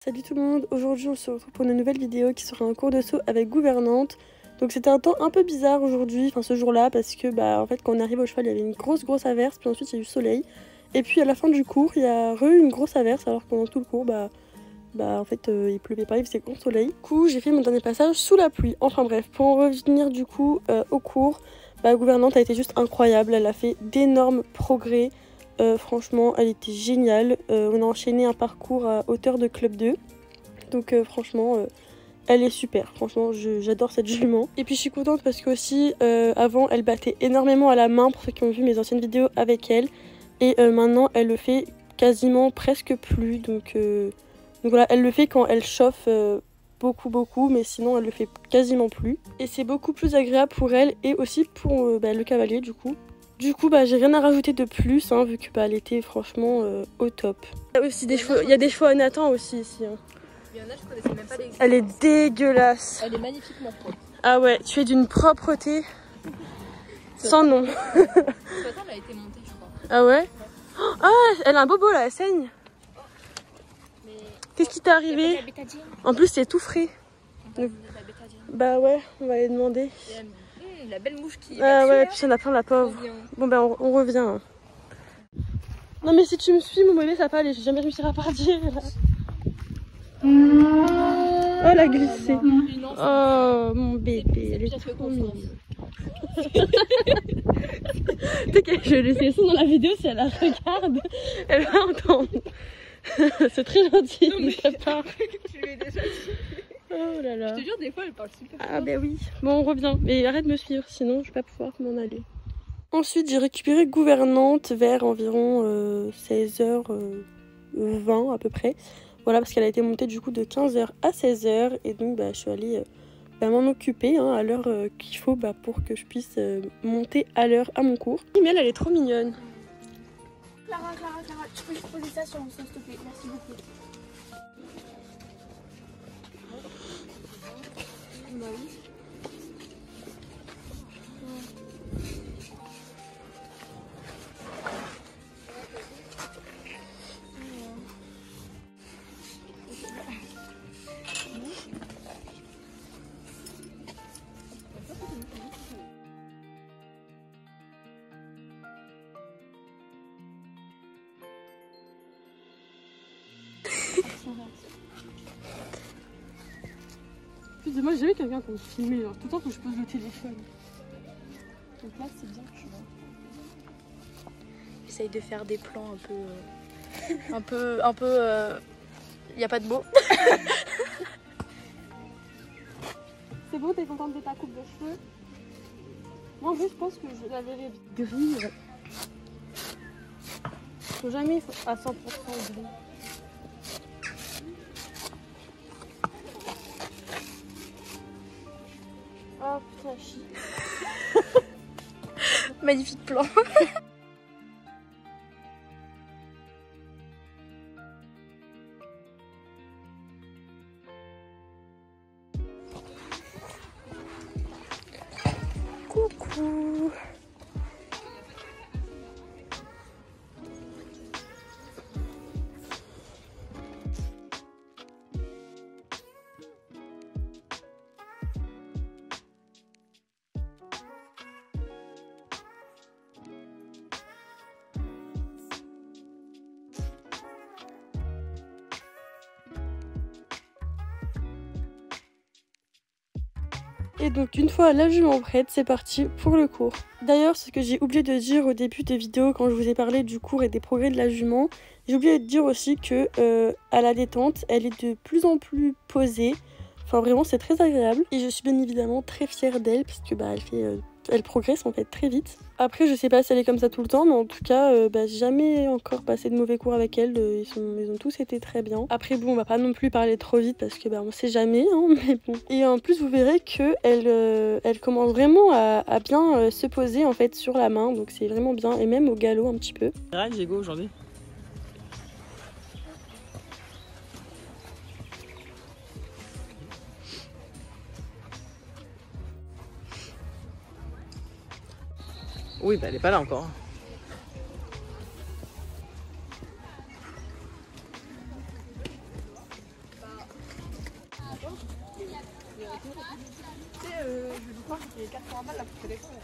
Salut tout le monde, aujourd'hui on se retrouve pour une nouvelle vidéo qui sera un cours de saut avec gouvernante. Donc c'était un temps un peu bizarre aujourd'hui, enfin ce jour-là, parce que en fait quand on arrive au cheval il y avait une grosse averse, puis ensuite il y a eu du soleil. Et puis à la fin du cours il y a eu une grosse averse, alors que pendant tout le cours en fait il pleuvait pas, il faisait grand soleil. Du coup j'ai fait mon dernier passage sous la pluie. Enfin bref, pour en revenir du coup au cours, gouvernante a été juste incroyable, elle a fait d'énormes progrès. Franchement elle était géniale, on a enchaîné un parcours à hauteur de club 2, donc franchement elle est super, franchement j'adore cette jument. Et puis je suis contente parce que aussi avant elle battait énormément à la main pour ceux qui ont vu mes anciennes vidéos avec elle, et maintenant elle le fait quasiment presque plus, donc voilà, elle le fait quand elle chauffe beaucoup, mais sinon elle le fait quasiment plus, et c'est beaucoup plus agréable pour elle et aussi pour le cavalier du coup. Du coup, j'ai rien à rajouter de plus, hein, vu que elle était franchement au top. Il y a aussi des chevaux, il y a des chevaux à Nathan aussi ici. Hein. Il y en a, je connaissais même pas l'existence. Elle est dégueulasse. Elle est magnifiquement propre. Ah ouais, tu es d'une propreté sans nom. Ce matin, elle a été montée, je crois. Ah ouais? Ah, elle a un bobo là, elle saigne. Qu'est-ce qui t'est arrivé? En plus, c'est tout frais. Donc, bah ouais, on va aller demander. La belle mouche qui... Ah ouais, puis il y en a plein, la pauvre. Bon on revient. Non mais si tu me suis, mon bébé, ça va aller, j'ai jamais réussi à partir. Oh la glissée. Oh mon bébé, elle est trop mignonne. Peut-être que je vais laisser ça dans la vidéo, si elle la regarde, elle va entendre. C'est très gentil de ta part. Oh là là. Je te jure, des fois elle parle super fort. Ah bah oui. Bon, on revient. Mais arrête de me suivre, sinon je vais pas pouvoir m'en aller. Ensuite, j'ai récupéré gouvernante vers environ 16h20 à peu près. Voilà, parce qu'elle a été montée du coup de 15h à 16h. Et donc je suis allée m'en occuper à l'heure qu'il faut pour que je puisse monter à l'heure à mon cours. Mais elle est trop mignonne. Clara, tu peux juste poser ça sur mon sol, s'il te plaît. Merci beaucoup. Bah oui. Excusez-moi, j'ai jamais quelqu'un pour me filmer, alors tout le temps faut que je pose le téléphone. Donc là c'est bien, tu vois. J'essaye de faire des plans un peu... Y a pas de mots. C'est bon, t'es contente de ta coupe de cheveux? Moi en vrai je pense que je la verrai grise. Faut jamais à 100% gris. Oh putain, chie. Magnifique plan. Coucou. Et donc une fois la jument prête, c'est parti pour le cours. D'ailleurs, ce que j'ai oublié de dire au début de vidéo quand je vous ai parlé du cours et des progrès de la jument, j'ai oublié de dire aussi que à la détente, elle est de plus en plus posée. Enfin vraiment c'est très agréable. Et je suis bien évidemment très fière d'elle parce que elle progresse en fait très vite. Après je sais pas si elle est comme ça tout le temps, mais en tout cas j'ai jamais encore passé de mauvais cours avec elle. Ils ont tous été très bien. Après bon, on va pas non plus parler trop vite parce que on sait jamais, hein, mais bon. Et en plus vous verrez que elle commence vraiment à bien se poser en fait sur la main, donc c'est vraiment bien, et même au galop un petit peu. Rien Diego aujourd'hui. Oui, elle est pas là encore. Tu sais, je vais croire que c'est 80 balles là pour le téléphone.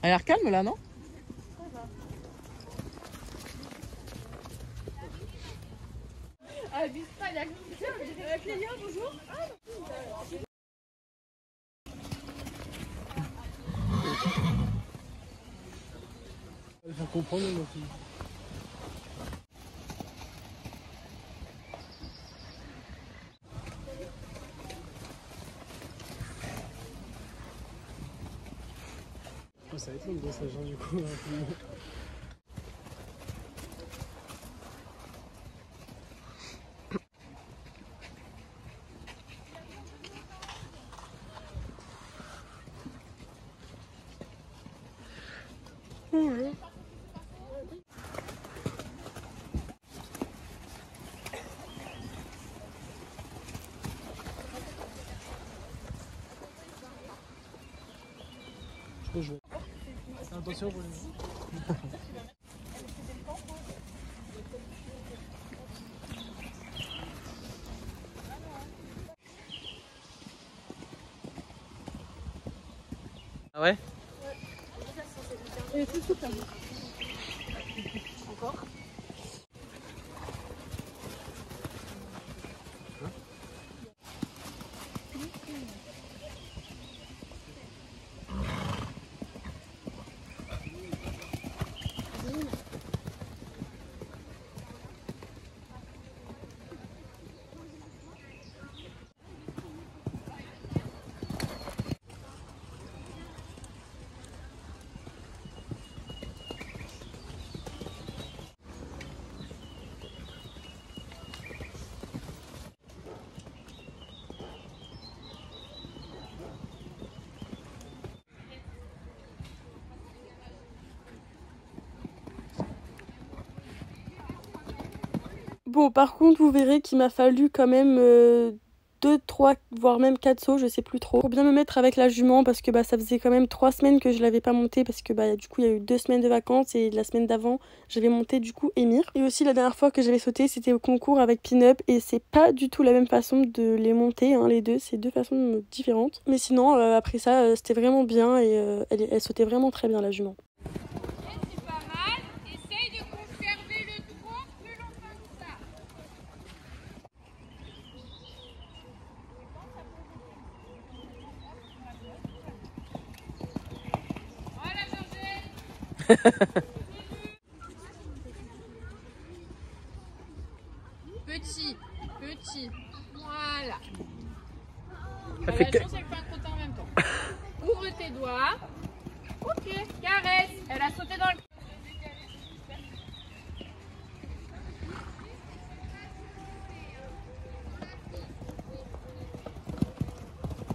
Elle a l'air calme là, non? Ah, bise pas, il y a Clélia, bonjour. Il faut comprendre ma fille. Oh, ça va être long de brossage hein, du coup. Je vais. Attention pour les. Ah ouais? Elle est tout souple. Encore. Bon, par contre, vous verrez qu'il m'a fallu quand même 2, 3, voire même 4 sauts, je sais plus trop, pour bien me mettre avec la jument parce que bah, ça faisait quand même 3 semaines que je l'avais pas montée parce que bah, du coup il y a eu 2 semaines de vacances et la semaine d'avant j'avais monté du coup Émir. Et aussi la dernière fois que j'avais sauté c'était au concours avec Pin-Up et c'est pas du tout la même façon de les monter, hein, les deux, c'est 2 façons différentes. Mais sinon après ça c'était vraiment bien et elle sautait vraiment très bien la jument. Petit, petit, voilà. Ça La fait que... chance avec pas un crottin en même temps. Ouvre tes doigts. Ok, caresse. Elle a sauté dans le...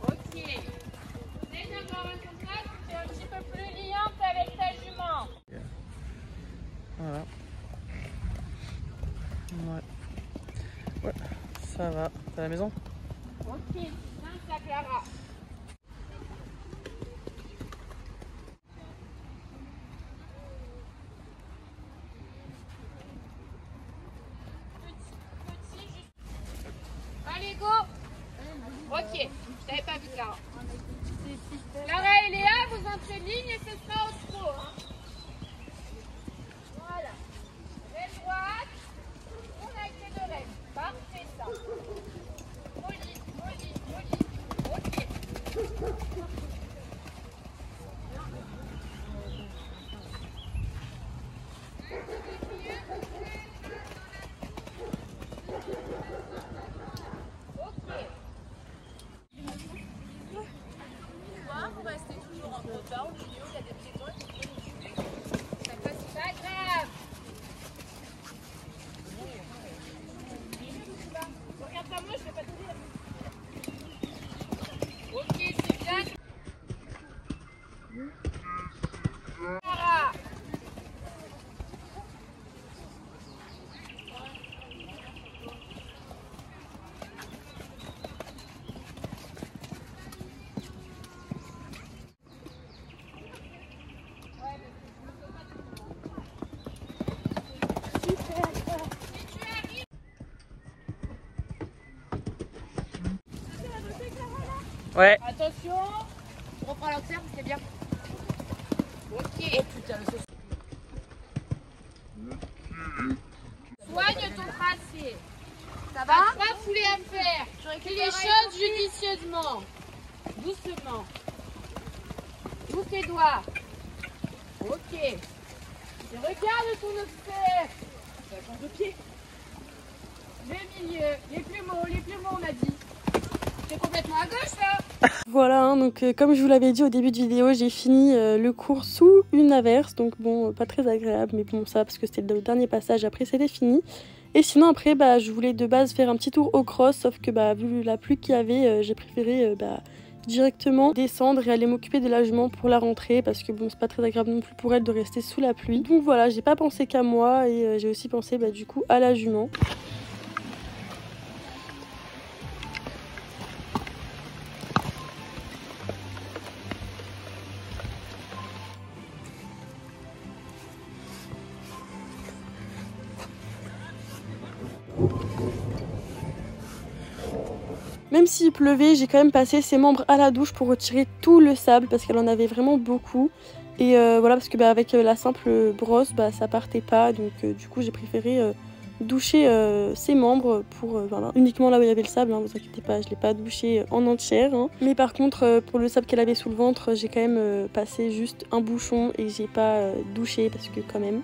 Ok. Essaye d'avoir un contact qui est un petit peu plus liante avec ta jument. Voilà. Ouais. Ouais, ça va. T'es à la maison? Ok, tiens ça Clara. Petit, juste. Allez, go. Ok, je t'avais pas vu Clara. Clara et Léa, vous entrez ligne et ce sera au trot. Hein. Voilà. Aile droite. On a été de rêve. Parfait ça. Molly, Molly, Molly. Ok. Vous restez toujours en retard au milieu, il y a des piétons qui viennent. Ouais. Attention, on reprend l'observe, c'est bien. Ok. Soigne ton tracé. Ça va? Pas foulée à faire. Fais les choses judicieusement. Doucement. Ouvre tes doigts. Ok. Et regarde ton observe. Ça change de pied. Le milieu. Les plumeaux, on a dit. C'est complètement à gauche là. Voilà, hein, donc comme je vous l'avais dit au début de vidéo, j'ai fini le cours sous une averse. Donc bon, pas très agréable, mais bon ça parce que c'était le dernier passage, après c'était fini. Et sinon après, je voulais de base faire un petit tour au cross, sauf que vu la pluie qu'il y avait, j'ai préféré directement descendre et aller m'occuper de la jument pour la rentrée, parce que bon c'est pas très agréable non plus pour elle de rester sous la pluie. Donc voilà, j'ai pas pensé qu'à moi et j'ai aussi pensé du coup à la jument. Même s'il pleuvait, j'ai quand même passé ses membres à la douche pour retirer tout le sable parce qu'elle en avait vraiment beaucoup. Et voilà, parce que avec la simple brosse, ça partait pas. Donc du coup, j'ai préféré doucher ses membres pour uniquement là où il y avait le sable. Hein, vous inquiétez pas, je l'ai pas douché en entière. Hein. Mais par contre, pour le sable qu'elle avait sous le ventre, j'ai quand même passé juste un bouchon et j'ai pas douché parce que quand même.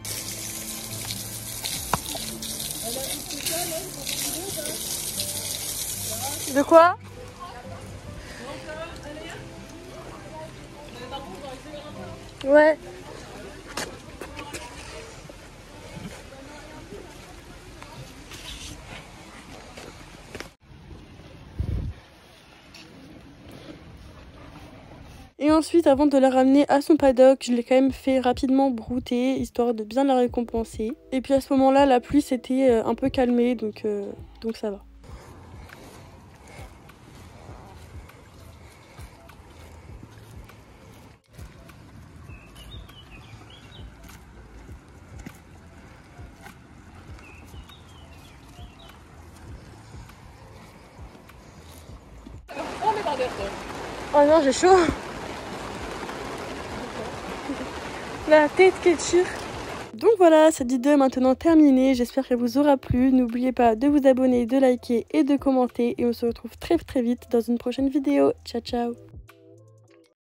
De quoi? Ouais. Et ensuite, avant de la ramener à son paddock, je l'ai quand même fait rapidement brouter, histoire de bien la récompenser. Et puis à ce moment-là, la pluie s'était un peu calmée, donc ça va. Oh non, j'ai chaud. La tête qui tire. Donc voilà, cette vidéo est maintenant terminée. J'espère qu'elle vous aura plu. N'oubliez pas de vous abonner, de liker et de commenter. Et on se retrouve très vite dans une prochaine vidéo. Ciao, ciao.